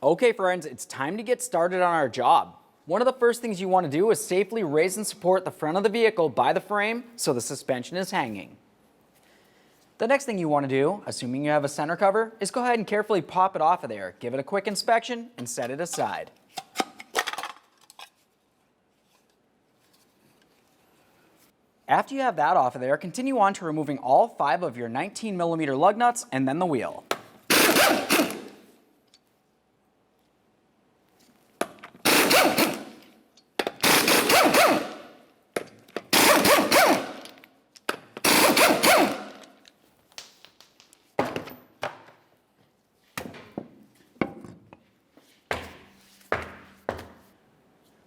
Okay friends, it's time to get started on our job. One of the first things you want to do is safely raise and support the front of the vehicle by the frame so the suspension is hanging. The next thing you want to do, assuming you have a center cover, is go ahead and carefully pop it off of there, give it a quick inspection, and set it aside. After you have that off of there, continue on to removing all 5 of your 19mm lug nuts and then the wheel.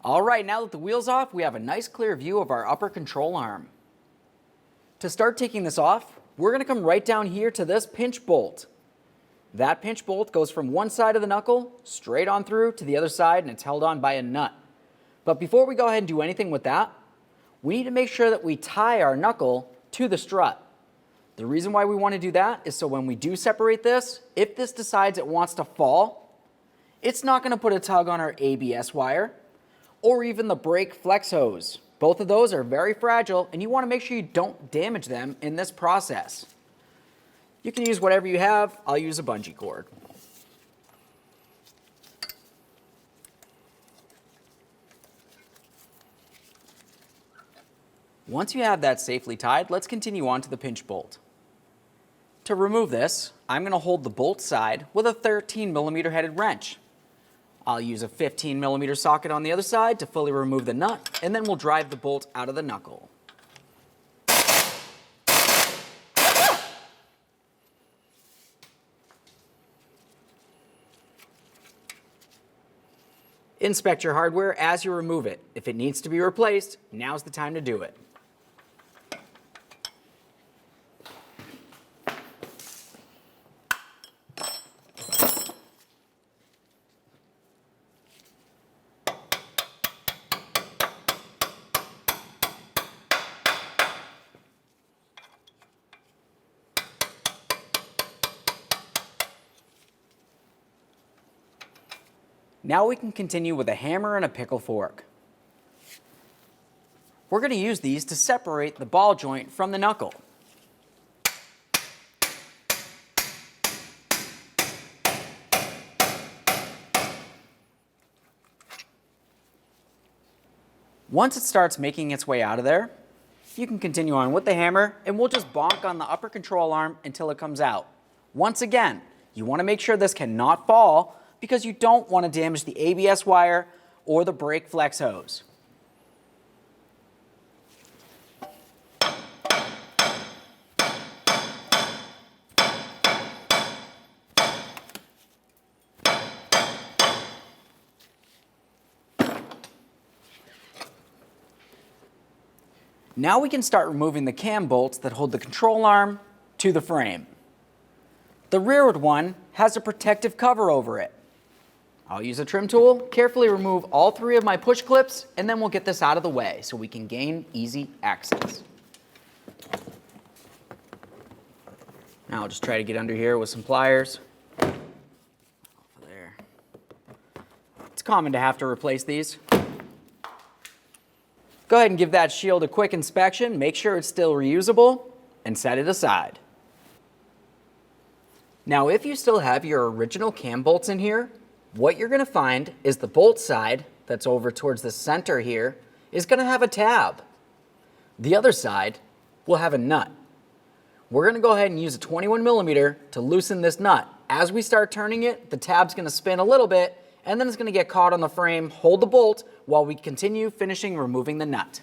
Alright, now that the wheel's off, we have a nice clear view of our upper control arm. To start taking this off, we're going to come right down here to this pinch bolt. That pinch bolt goes from one side of the knuckle straight on through to the other side, and it's held on by a nut. But before we go ahead and do anything with that, we need to make sure that we tie our knuckle to the strut. The reason why we want to do that is so when we do separate this, if this decides it wants to fall, it's not going to put a tug on our ABS wire or even the brake flex hose. Both of those are very fragile, and you want to make sure you don't damage them in this process. You can use whatever you have. I'll use a bungee cord. Once you have that safely tied, let's continue on to the pinch bolt. To remove this, I'm going to hold the bolt side with a 13mm headed wrench. I'll use a 15mm socket on the other side to fully remove the nut, and then we'll drive the bolt out of the knuckle. Inspect your hardware as you remove it. If it needs to be replaced, now's the time to do it. Now we can continue with a hammer and a pickle fork. We're going to use these to separate the ball joint from the knuckle. Once it starts making its way out of there, you can continue on with the hammer, and we'll just bonk on the upper control arm until it comes out. Once again, you want to make sure this cannot fall, because you don't want to damage the ABS wire or the brake flex hose. Now we can start removing the cam bolts that hold the control arm to the frame. The rearward one has a protective cover over it. I'll use a trim tool, carefully remove all 3 of my push clips, and then we'll get this out of the way so we can gain easy access. Now I'll just try to get under here with some pliers. There. It's common to have to replace these. Go ahead and give that shield a quick inspection, make sure it's still reusable, and set it aside. Now if you still have your original cam bolts in here, what you're going to find is the bolt side that's over towards the center here is going to have a tab. The other side will have a nut. We're going to go ahead and use a 21mm to loosen this nut. As we start turning it, the tab's going to spin a little bit, and then it's going to get caught on the frame. Hold the bolt while we continue finishing removing the nut.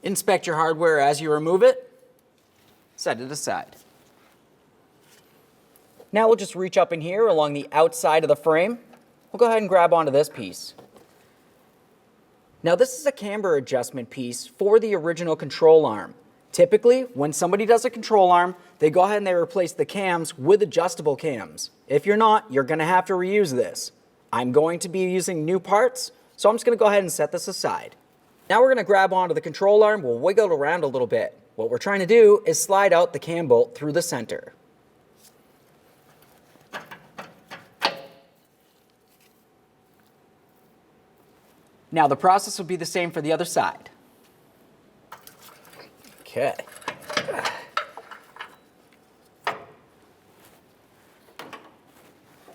Inspect your hardware as you remove it. Set it aside. Now we'll just reach up in here along the outside of the frame. We'll go ahead and grab onto this piece. Now this is a camber adjustment piece for the original control arm. Typically, when somebody does a control arm, they go ahead and they replace the cams with adjustable cams. If you're not, you're going to have to reuse this. I'm going to be using new parts, so I'm just going to go ahead and set this aside. Now we're going to grab onto the control arm, we'll wiggle it around a little bit. What we're trying to do is slide out the cam bolt through the center. Now the process will be the same for the other side. Okay.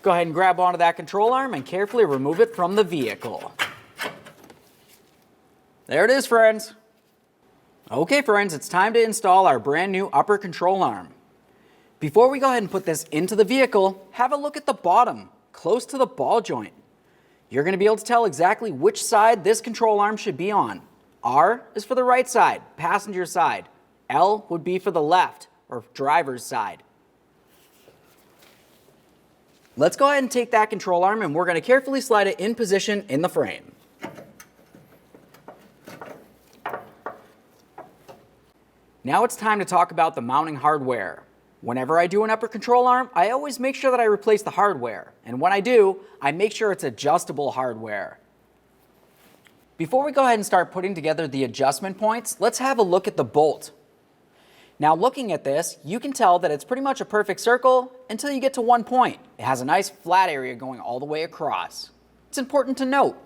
Go ahead and grab onto that control arm and carefully remove it from the vehicle. There it is, friends. Okay, friends, it's time to install our brand new upper control arm. Before we go ahead and put this into the vehicle, have a look at the bottom, close to the ball joint. You're going to be able to tell exactly which side this control arm should be on. R is for the right side, passenger side. L would be for the left, or driver's side. Let's go ahead and take that control arm and we're going to carefully slide it in position in the frame. Now it's time to talk about the mounting hardware. Whenever I do an upper control arm, I always make sure that I replace the hardware. And when I do, I make sure it's adjustable hardware. Before we go ahead and start putting together the adjustment points, let's have a look at the bolt. Now looking at this, you can tell that it's pretty much a perfect circle until you get to one point. It has a nice flat area going all the way across. It's important to note.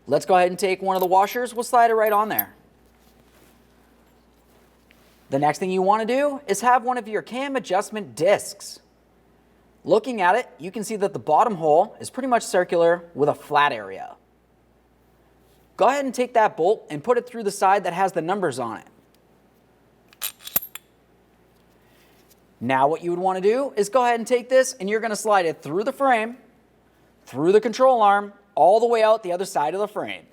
Let's go ahead and take one of the washers, we'll slide it right on there. The next thing you want to do is have one of your cam adjustment discs. Looking at it, you can see that the bottom hole is pretty much circular with a flat area. Go ahead and take that bolt and put it through the side that has the numbers on it. Now what you would want to do is go ahead and take this and you're going to slide it through the frame, through the control arm, all the way out the other side of the frame.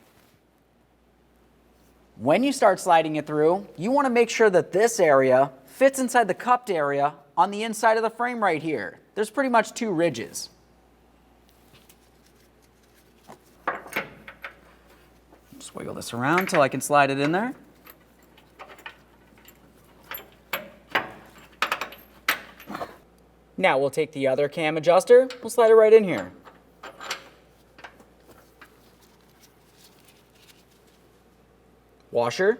When you start sliding it through, you want to make sure that this area fits inside the cupped area on the inside of the frame right here. There's pretty much two ridges. Just wiggle this around until I can slide it in there. Now we'll take the other cam adjuster, we'll slide it right in here. Washer,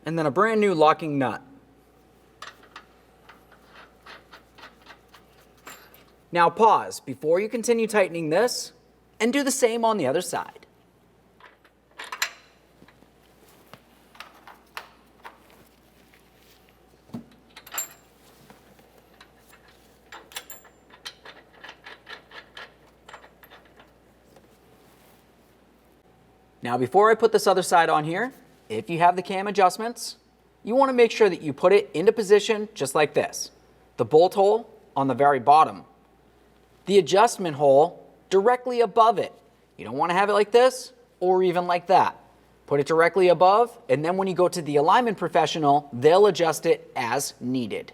and then a brand new locking nut. Now pause before you continue tightening this and do the same on the other side. Now before I put this other side on here, if you have the cam adjustments, you want to make sure that you put it into position just like this. The bolt hole on the very bottom. The adjustment hole directly above it. You don't want to have it like this or even like that. Put it directly above, and then when you go to the alignment professional, they'll adjust it as needed.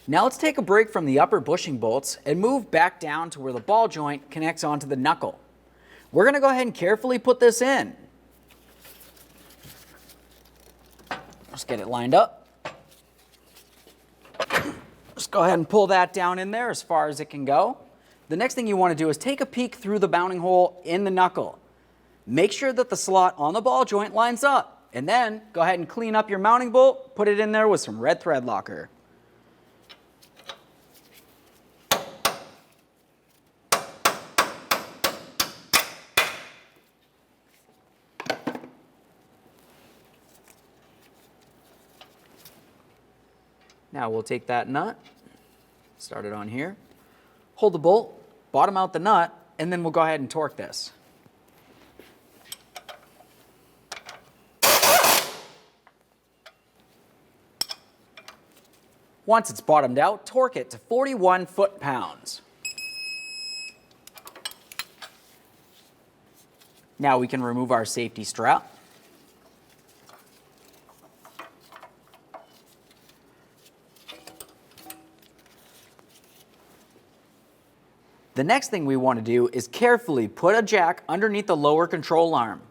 Now let's take a break from the upper bushing bolts and move back down to where the ball joint connects onto the knuckle. We're going to go ahead and carefully put this in. Just get it lined up. Just go ahead and pull that down in there as far as it can go. The next thing you want to do is take a peek through the mounting hole in the knuckle. Make sure that the slot on the ball joint lines up, and then go ahead and clean up your mounting bolt, put it in there with some red thread locker. Now we'll take that nut, start it on here, hold the bolt, bottom out the nut, and then we'll go ahead and torque this. Once it's bottomed out, torque it to 41 foot-pounds. Now we can remove our safety strap. The next thing we want to do is carefully put a jack underneath the lower control arm.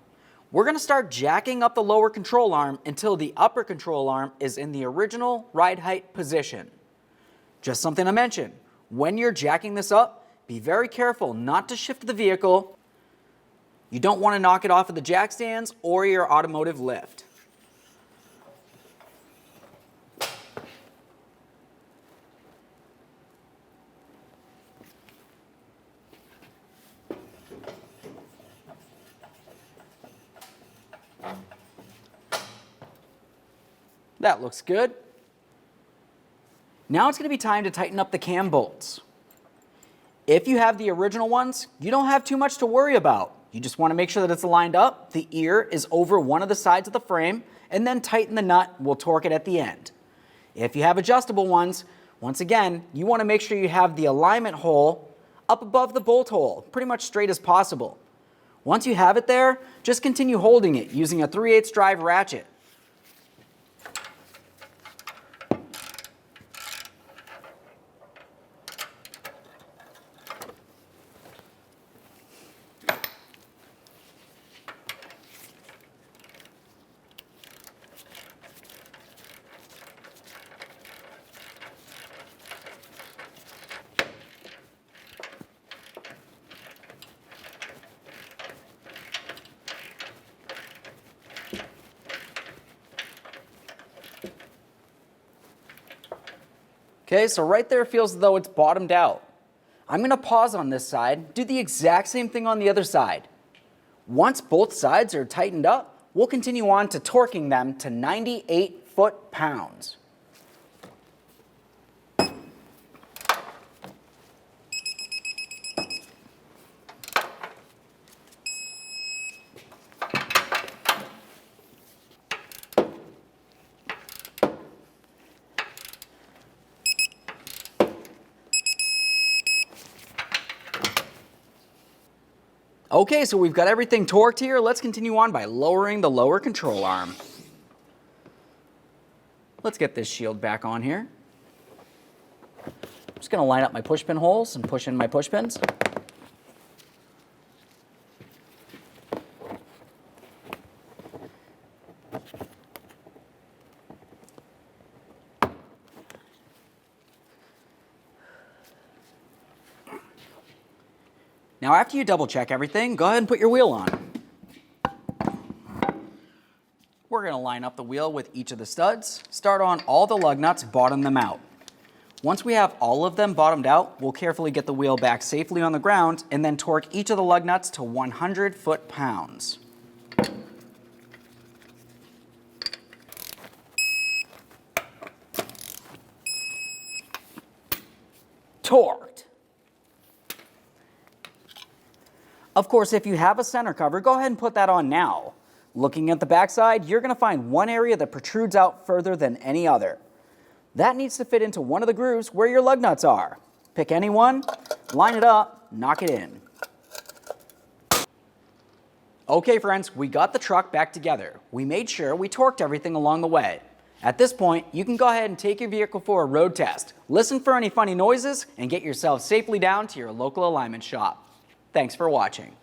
We're going to start jacking up the lower control arm until the upper control arm is in the original ride height position. Just something to mention, when you're jacking this up, be very careful not to shift the vehicle. You don't want to knock it off of the jack stands or your automotive lift. That looks good. Now it's going to be time to tighten up the cam bolts. If you have the original ones, you don't have too much to worry about. You just want to make sure that it's lined up, the ear is over one of the sides of the frame, and then tighten the nut. We'll torque it at the end. If you have adjustable ones, once again, you want to make sure you have the alignment hole up above the bolt hole, pretty much straight as possible. Once you have it there, just continue holding it using a 3/8 drive ratchet. Okay, so right there feels as though it's bottomed out. I'm going to pause on this side, do the exact same thing on the other side. Once both sides are tightened up, we'll continue on to torquing them to 98 foot-pounds. Okay, so we've got everything torqued here. Let's continue on by lowering the lower control arm. Let's get this shield back on here. I'm just going to line up my push pin holes and push in my push pins. Now after you double check everything, go ahead and put your wheel on. We're going to line up the wheel with each of the studs, start on all the lug nuts, bottom them out. Once we have all of them bottomed out, we'll carefully get the wheel back safely on the ground and then torque each of the lug nuts to 100 foot-pounds. Torqued. Of course, if you have a center cover, go ahead and put that on now. Looking at the backside, you're going to find one area that protrudes out further than any other. That needs to fit into one of the grooves where your lug nuts are. Pick any one, line it up, knock it in. Okay friends, we got the truck back together. We made sure we torqued everything along the way. At this point, you can go ahead and take your vehicle for a road test, listen for any funny noises, and get yourself safely down to your local alignment shop. Thanks for watching.